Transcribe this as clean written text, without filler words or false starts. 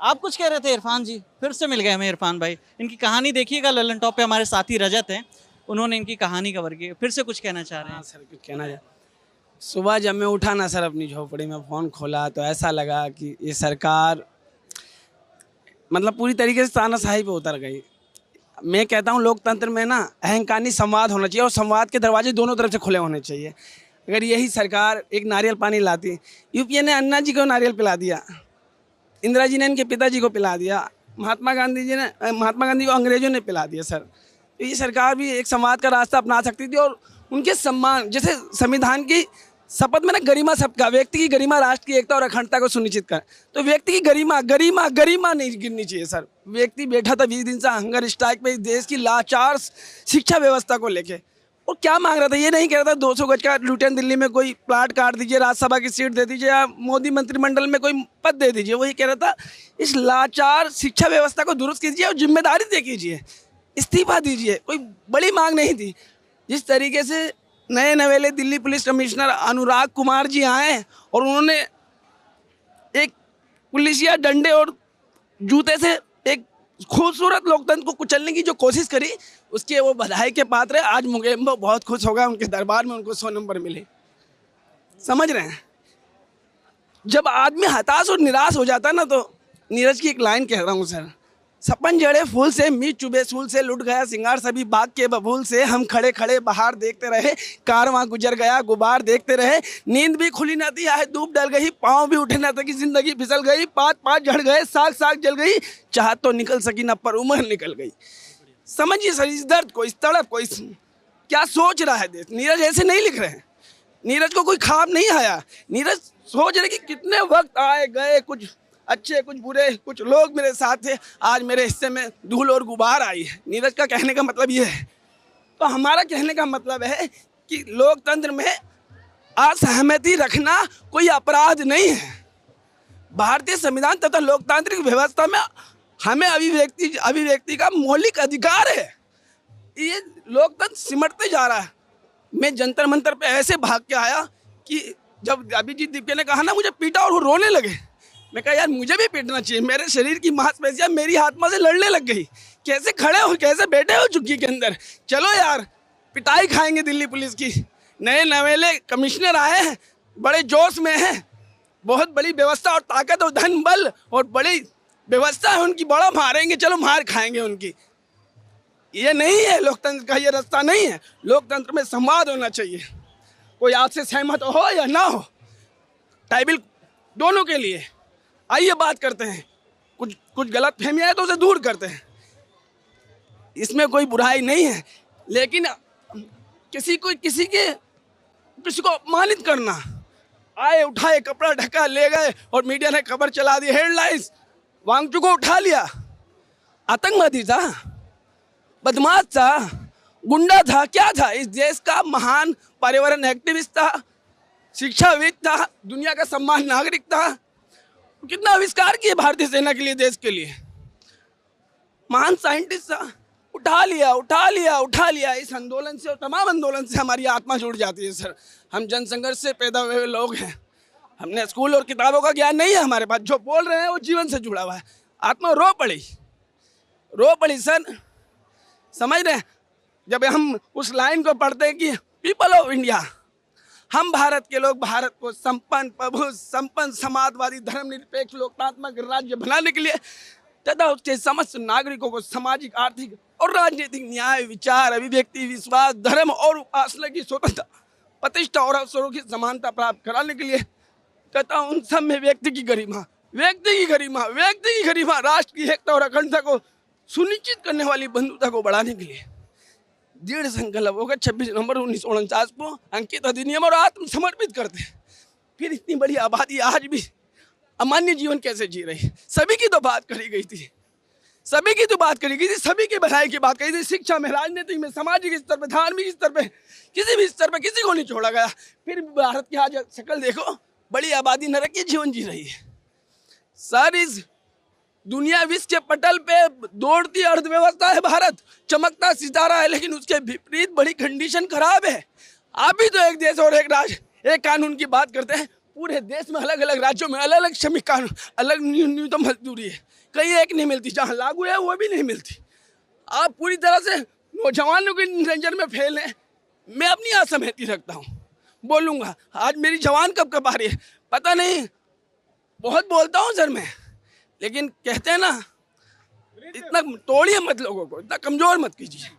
आप कुछ कह रहे थे इरफान जी, फिर से मिल गए हमें इरफान भाई। इनकी कहानी देखिएगा, ललन टॉप पे हमारे साथी रजत हैं, उन्होंने इनकी कहानी कवर की। फिर से कुछ कहना चाह रहे हाँ हैं? सर, कुछ कहना है। सुबह जब मैं उठा ना सर, अपनी झोपड़ी में फ़ोन खोला तो ऐसा लगा कि ये सरकार मतलब पूरी तरीके से तानाशाही पे उतर गई। मैं कहता हूँ लोकतंत्र में ना अहंकारी संवाद होना चाहिए और संवाद के दरवाजे दोनों तरफ से खुले होने चाहिए। अगर यही सरकार एक नारियल पानी लाती, यूपीए ने अन्ना जी को नारियल पिला दिया, इंदिरा जी ने इनके पिताजी को पिला दिया, महात्मा गांधी को अंग्रेजों ने पिला दिया सर। तो ये सरकार भी एक संवाद का रास्ता अपना सकती थी और उनके सम्मान, जैसे संविधान की शपथ में ना गरिमा सबका, व्यक्ति की गरिमा, राष्ट्र की एकता और अखंडता को सुनिश्चित कर, तो व्यक्ति की गरिमा गरिमा गरिमा नहीं गिरनी चाहिए सर। व्यक्ति बैठा था 20 दिन से हंगर स्ट्राइक पे, देश की लाचार शिक्षा व्यवस्था को लेके, और क्या मांग रहा था? ये नहीं कह रहा था 200 गज का लुटियन दिल्ली में कोई प्लाट काट दीजिए, राज्यसभा की सीट दे दीजिए, या मोदी मंत्रिमंडल में कोई पद दे दीजिए। वही कह रहा था इस लाचार शिक्षा व्यवस्था को दुरुस्त कीजिए और जिम्मेदारी तय कीजिए, इस्तीफा दीजिए। कोई बड़ी मांग नहीं थी। जिस तरीके से नए नवेले दिल्ली पुलिस कमिश्नर अनुराग कुमार जी आए और उन्होंने एक पुलिसिया डंडे और जूते से एक खूबसूरत लोकतंत्र को कुचलने की जो कोशिश करी, उसके वो बधाई के पात्र है। आज मुगेम्बो बहुत खुश होगा, उनके दरबार में उनको 100 नंबर मिले। समझ रहे हैं? जब आदमी हताश और निराश हो जाता है ना, तो नीरज की एक लाइन कह रहा हूँ सर, सपन जड़े फूल से, मीत चुबे सूल से, लुट गया सिंगार सभी बाग के बबूल से, हम खड़े खड़े बाहर देखते रहे, कारवां गुजर गया गुबार देखते रहे, नींद भी खुली न थी, आहे धूप डल गई, पाँव भी उठे न थे कि जिंदगी फिसल गई, पात पात झड़ गए, साग साग जल गई, चाहत तो निकल सकी न पर उम्र निकल गई। समझिए सर इस दर्द को, इस तड़प को, इस क्या सोच रहा है देश। नीरज ऐसे नहीं लिख रहे हैं, नीरज को कोई ख्वाब नहीं आया। नीरज सोच रहे कि कितने वक्त आए गए, कुछ अच्छे कुछ बुरे, कुछ लोग मेरे साथ थे, आज मेरे हिस्से में धूल और गुबार आई है। नीरज का कहने का मतलब ये है। तो हमारा कहने का मतलब है कि लोकतंत्र में असहमति रखना कोई अपराध नहीं है। भारतीय संविधान तथा लोकतांत्रिक व्यवस्था में हमें अभिव्यक्ति का मौलिक अधिकार है। ये लोकतंत्र सिमटते जा रहा है। मैं जंतर मंतर पे ऐसे भाग के आया कि जब अभिजीत दीपके ने कहा ना मुझे पीटा और वो रोने लगे, मैं कहा यार मुझे भी पीटना चाहिए। मेरे शरीर की मांसपेशियां मेरी आत्मा से लड़ने लग गई। कैसे खड़े हो, कैसे बैठे हो चुकी के अंदर। चलो यार पिटाई खाएंगे दिल्ली पुलिस की। नए नवेले कमिश्नर आए हैं, बड़े जोश में हैं, बहुत बड़ी व्यवस्था और ताकत और धन बल और बड़ी व्यवस्था है उनकी, बड़ा मारेंगे, चलो मार खाएंगे उनकी। ये नहीं है लोकतंत्र का, ये रास्ता नहीं है। लोकतंत्र में संवाद होना चाहिए। कोई आपसे सहमत हो या ना हो, ट्राइबल दोनों के लिए आइए बात करते हैं। कुछ गलत फहमियाँ है तो उसे दूर करते हैं, इसमें कोई बुराई नहीं है। लेकिन किसी को अपमानित करना, आए उठाए कपड़ा ढका ले गए और मीडिया ने खबर चला दी, हेडलाइंस, वांगचू को उठा लिया, आतंकवादी था, बदमाश था, गुंडा था, क्या था? इस देश का महान पर्यावरण एक्टिविस्ट था, शिक्षाविद था, दुनिया का सम्मान नागरिक था। कितना आविष्कार किए भारतीय सेना के लिए, देश के लिए, महान साइंटिस्ट था। उठा लिया। इस आंदोलन से और तमाम आंदोलन से हमारी आत्मा जुड़ जाती है सर। हम जनसंघर्ष से पैदा हुए लोग हैं, हमने स्कूल और किताबों का ज्ञान नहीं है हमारे पास। जो बोल रहे हैं वो जीवन से जुड़ा हुआ है। आत्मा रो पड़ी सर। समझ रहे हैं? जब हम उस लाइन को पढ़ते हैं कि पीपल ऑफ इंडिया, हम भारत के लोग भारत को संपन्न प्रभु संपन्न समाजवादी धर्मनिरपेक्ष लोकतांत्रिक राज्य बनाने के लिए तथा उसके समस्त नागरिकों को सामाजिक, आर्थिक और राजनीतिक न्याय, विचार, अभिव्यक्ति, विश्वास, धर्म और उपासना की स्वतंत्रता, प्रतिष्ठा और अवसरों की समानता प्राप्त कराने के लिए तथा उन सब में व्यक्ति की गरिमा, राष्ट्र की एकता और अखंडता को सुनिश्चित करने वाली बंधुता को बढ़ाने के लिए दृढ़ संकल्प होकर 26 नवंबर 1949 को अंकित अधिनियम और आत्मसमर्पित करते हैं। फिर इतनी बड़ी आबादी आज भी अमान्य जीवन कैसे जी रही है? सभी की तो बात करी गई थी, सभी की भलाई की बात कही थी। शिक्षा में, राजनीति में, सामाजिक स्तर पर, धार्मिक स्तर पर, किसी भी स्तर पर किसी को नहीं छोड़ा गया। फिर भारत की आज शक्ल देखो, बड़ी आबादी नरकीय जीवन जी रही है सर। इस दुनिया विश्व के पटल पे दौड़ती अर्थव्यवस्था है भारत, चमकता सितारा है, लेकिन उसके विपरीत बड़ी कंडीशन खराब है। आप भी तो एक देश और एक राज्य, एक कानून की बात करते हैं, पूरे देश में अलग अलग राज्यों में अलग अलग श्रमिक कानून, अलग न्यूनतम मजदूरी है, कहीं एक नहीं मिलती, जहाँ लागू है वो भी नहीं मिलती। आप पूरी तरह से नौजवानों की नजर में फेल हैं। मैं अपनी असहमति रखता हूँ, बोलूँगा। आज मेरी जवान कब आ रही है पता नहीं, बहुत बोलता हूँ सर मैं, लेकिन कहते हैं ना, इतना तोड़िए मत लोगों को, इतना कमज़ोर मत कीजिए।